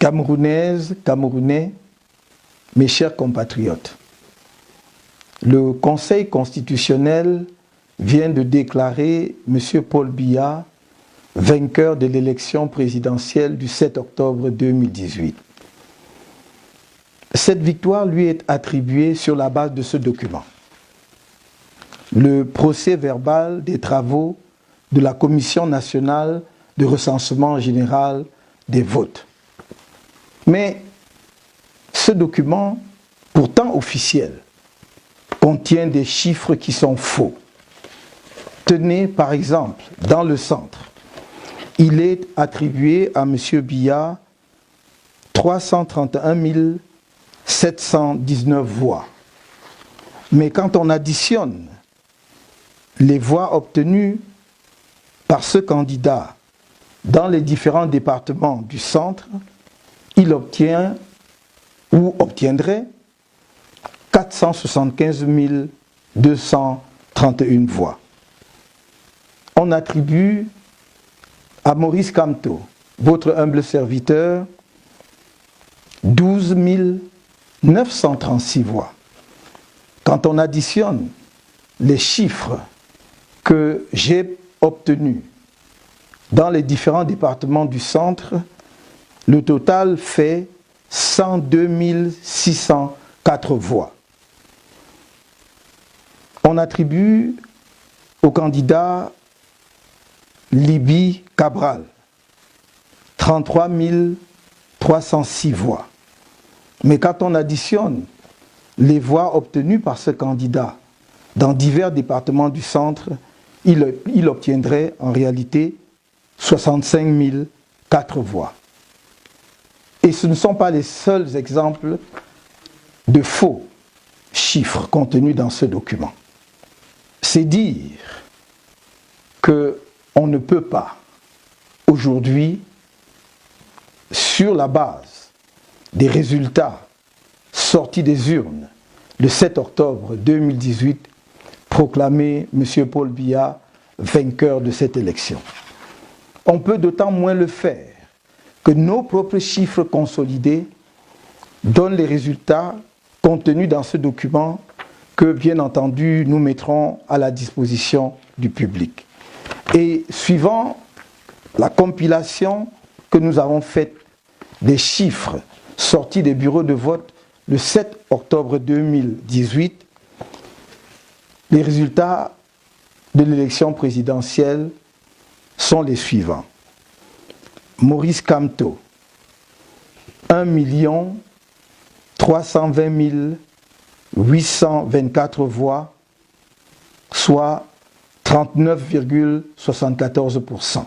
Camerounaises, Camerounais, mes chers compatriotes, le Conseil constitutionnel vient de déclarer M. Paul Biya vainqueur de l'élection présidentielle du 7 octobre 2018. Cette victoire lui est attribuée sur la base de ce document. Le procès verbal des travaux de la Commission nationale de recensement général des votes. Mais ce document, pourtant officiel, contient des chiffres qui sont faux. Tenez par exemple, dans le centre, il est attribué à M. Biya 331 719 voix. Mais quand on additionne les voix obtenues par ce candidat dans les différents départements du centre, il obtient ou obtiendrait 475 231 voix. On attribue à Maurice Kamto, votre humble serviteur, 12 936 voix. Quand on additionne les chiffres que j'ai obtenus dans les différents départements du centre, le total fait 102 604 voix. On attribue au candidat Libby Cabral 33 306 voix. Mais quand on additionne les voix obtenues par ce candidat dans divers départements du centre, il obtiendrait en réalité 65 004 voix. Et ce ne sont pas les seuls exemples de faux chiffres contenus dans ce document. C'est dire qu'on ne peut pas aujourd'hui, sur la base des résultats sortis des urnes le 7 octobre 2018, proclamer M. Paul Biya vainqueur de cette élection. On peut d'autant moins le faire que nos propres chiffres consolidés donnent les résultats contenus dans ce document que, bien entendu, nous mettrons à la disposition du public. Et suivant la compilation que nous avons faite des chiffres sortis des bureaux de vote le 7 octobre 2018, les résultats de l'élection présidentielle sont les suivants. Maurice Kamto, 1 320 824 voix, soit 39,74%.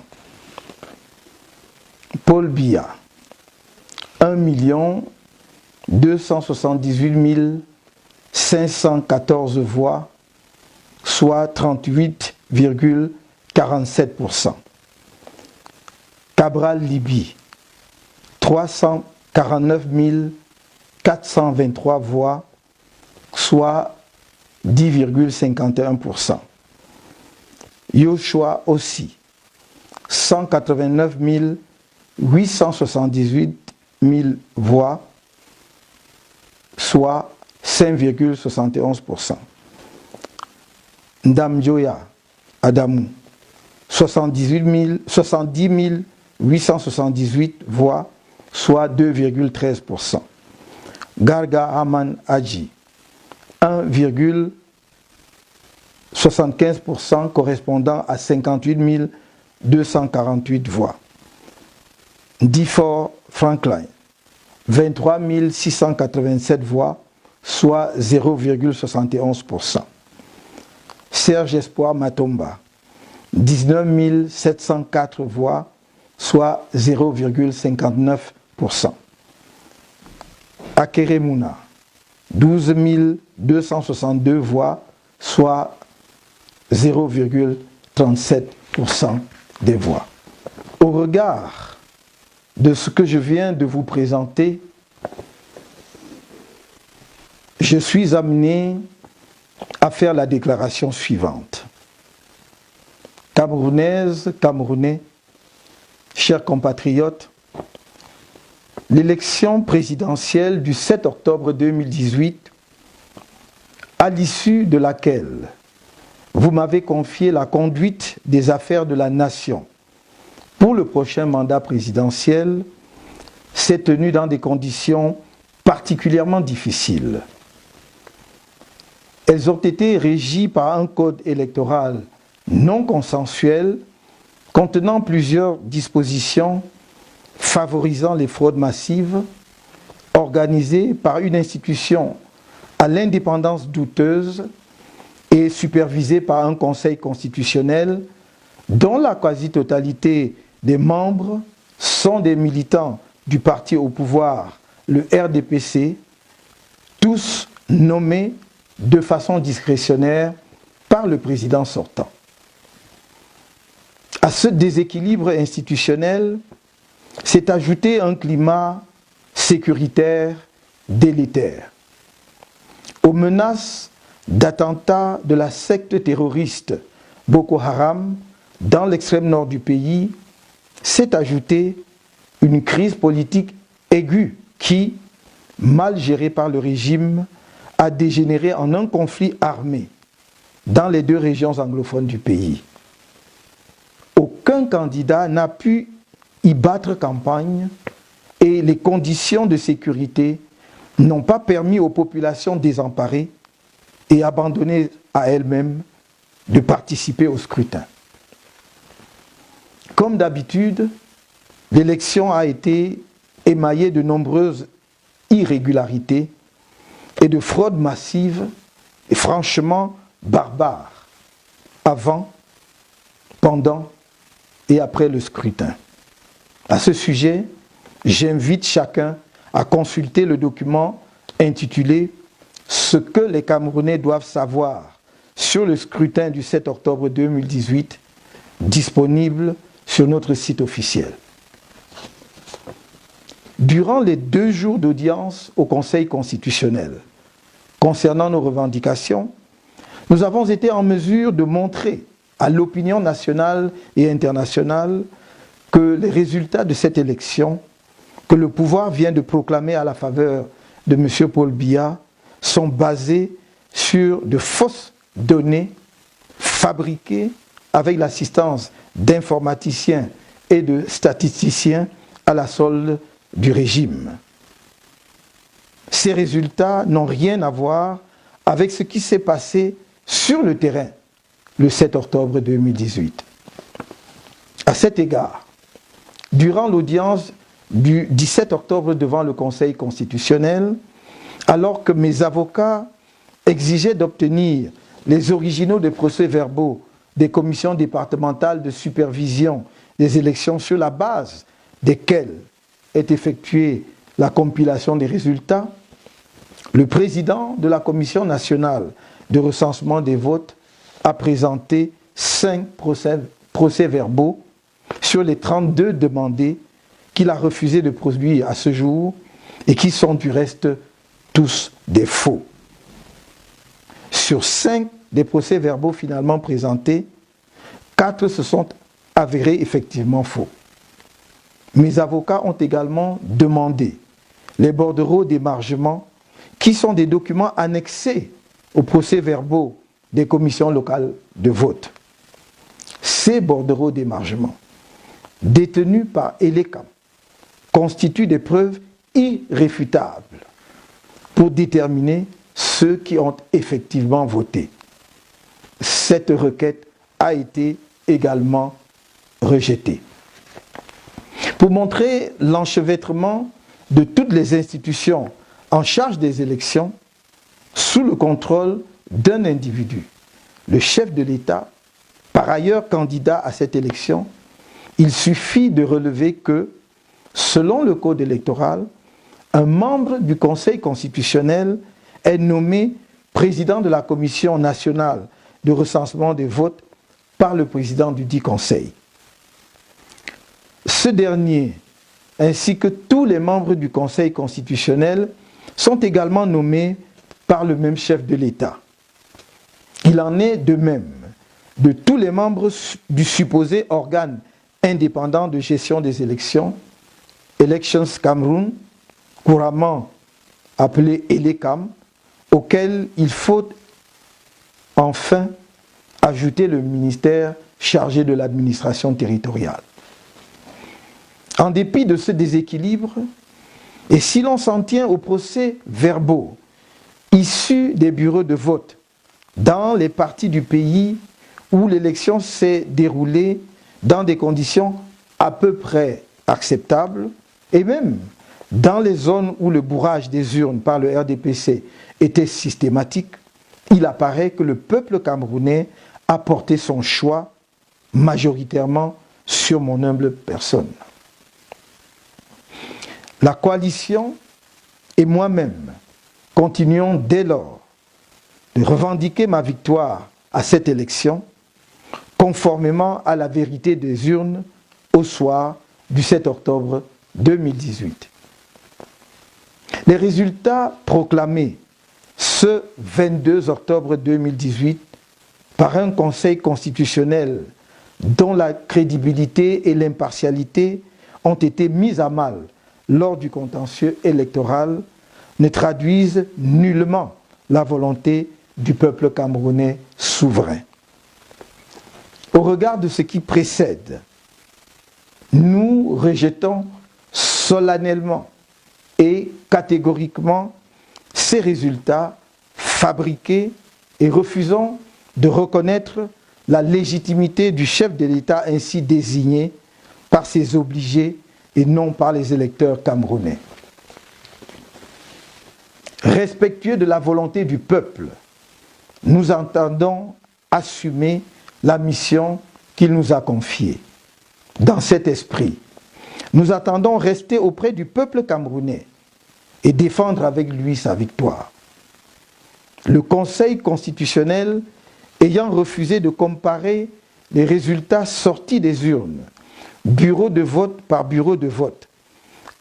Paul Biya, 1 278 514 voix, soit 38,47%. Cabral Libby, 349 423 voix, soit 10,51%. Yoshua aussi, 189 878 voix, soit 5,71%. Ndamjoya Adamou, 70 878 voix, soit 2,13%. Garga Aman Hadji, 1,75% correspondant à 58 248 voix. Difor Franklin, 23 687 voix, soit 0,71%. Serge Espoir Matomba, 19 704 voix, soit 0,59%. Akere Mouna, 12 262 voix, soit 0,37% des voix. Au regard de ce que je viens de vous présenter, je suis amené à faire la déclaration suivante. Camerounaises, Camerounais, chers compatriotes, l'élection présidentielle du 7 octobre 2018, à l'issue de laquelle vous m'avez confié la conduite des affaires de la nation pour le prochain mandat présidentiel, s'est tenue dans des conditions particulièrement difficiles. Elles ont été régies par un code électoral non consensuel contenant plusieurs dispositions favorisant les fraudes massives, organisées par une institution à l'indépendance douteuse et supervisée par un conseil constitutionnel dont la quasi-totalité des membres sont des militants du parti au pouvoir, le RDPC, tous nommés de façon discrétionnaire par le président sortant. À ce déséquilibre institutionnel s'est ajouté un climat sécuritaire délétère. Aux menaces d'attentats de la secte terroriste Boko Haram dans l'extrême nord du pays s'est ajoutée une crise politique aiguë qui, mal gérée par le régime, a dégénéré en un conflit armé dans les deux régions anglophones du pays. Aucun candidat n'a pu y battre campagne et les conditions de sécurité n'ont pas permis aux populations désemparées et abandonnées à elles-mêmes de participer au scrutin. Comme d'habitude, l'élection a été émaillée de nombreuses irrégularités et de fraudes massives et franchement barbares avant, pendant et après le scrutin. À ce sujet, j'invite chacun à consulter le document intitulé « Ce que les Camerounais doivent savoir sur le scrutin du 7 octobre 2018 » disponible sur notre site officiel. Durant les 2 jours d'audience au Conseil constitutionnel, concernant nos revendications, nous avons été en mesure de montrer à l'opinion nationale et internationale que les résultats de cette élection, que le pouvoir vient de proclamer à la faveur de M. Paul Biya, sont basés sur de fausses données fabriquées avec l'assistance d'informaticiens et de statisticiens à la solde du régime. Ces résultats n'ont rien à voir avec ce qui s'est passé sur le terrain le 7 octobre 2018. À cet égard, durant l'audience du 17 octobre devant le Conseil constitutionnel, alors que mes avocats exigeaient d'obtenir les originaux des procès-verbaux des commissions départementales de supervision des élections sur la base desquelles est effectuée la compilation des résultats, le président de la Commission nationale de recensement des votes a présenté 5 procès-verbaux sur les 32 demandés qu'il a refusé de produire à ce jour et qui sont du reste tous des faux. Sur 5 des procès-verbaux finalement présentés, 4 se sont avérés effectivement faux. Mes avocats ont également demandé les bordereaux d'émargement qui sont des documents annexés aux procès-verbaux des commissions locales de vote. Ces bordereaux d'émargement, détenus par ELECAM, constituent des preuves irréfutables pour déterminer ceux qui ont effectivement voté. Cette requête a été également rejetée. Pour montrer l'enchevêtrement de toutes les institutions en charge des élections sous le contrôle d'un individu, le chef de l'État, par ailleurs candidat à cette élection, il suffit de relever que, selon le code électoral, un membre du Conseil constitutionnel est nommé président de la Commission nationale de recensement des votes par le président du dit Conseil. Ce dernier, ainsi que tous les membres du Conseil constitutionnel, sont également nommés par le même chef de l'État. Il en est de même de tous les membres du supposé organe indépendant de gestion des élections, Elections Cameroun, couramment appelé ELECAM, auquel il faut enfin ajouter le ministère chargé de l'administration territoriale. En dépit de ce déséquilibre, et si l'on s'en tient aux procès-verbaux issus des bureaux de vote dans les parties du pays où l'élection s'est déroulée dans des conditions à peu près acceptables, et même dans les zones où le bourrage des urnes par le RDPC était systématique, il apparaît que le peuple camerounais a porté son choix majoritairement sur mon humble personne. La coalition et moi-même continuons dès lors de revendiquer ma victoire à cette élection, conformément à la vérité des urnes au soir du 7 octobre 2018. Les résultats proclamés ce 22 octobre 2018 par un Conseil constitutionnel dont la crédibilité et l'impartialité ont été mises à mal lors du contentieux électoral ne traduisent nullement la volonté du peuple camerounais souverain. Au regard de ce qui précède, nous rejetons solennellement et catégoriquement ces résultats fabriqués et refusons de reconnaître la légitimité du chef de l'État ainsi désigné par ses obligés et non par les électeurs camerounais. Respectueux de la volonté du peuple, nous entendons assumer la mission qu'il nous a confiée. Dans cet esprit, nous attendons rester auprès du peuple camerounais et défendre avec lui sa victoire. Le Conseil constitutionnel ayant refusé de comparer les résultats sortis des urnes, bureau de vote par bureau de vote,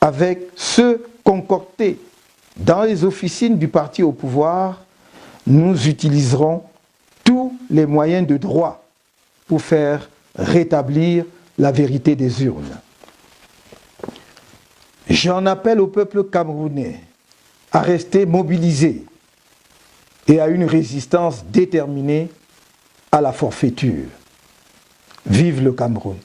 avec ceux concoctés dans les officines du parti au pouvoir, nous utiliserons tous les moyens de droit pour faire rétablir la vérité des urnes. J'en appelle au peuple camerounais à rester mobilisé et à une résistance déterminée à la forfaiture. Vive le Cameroun!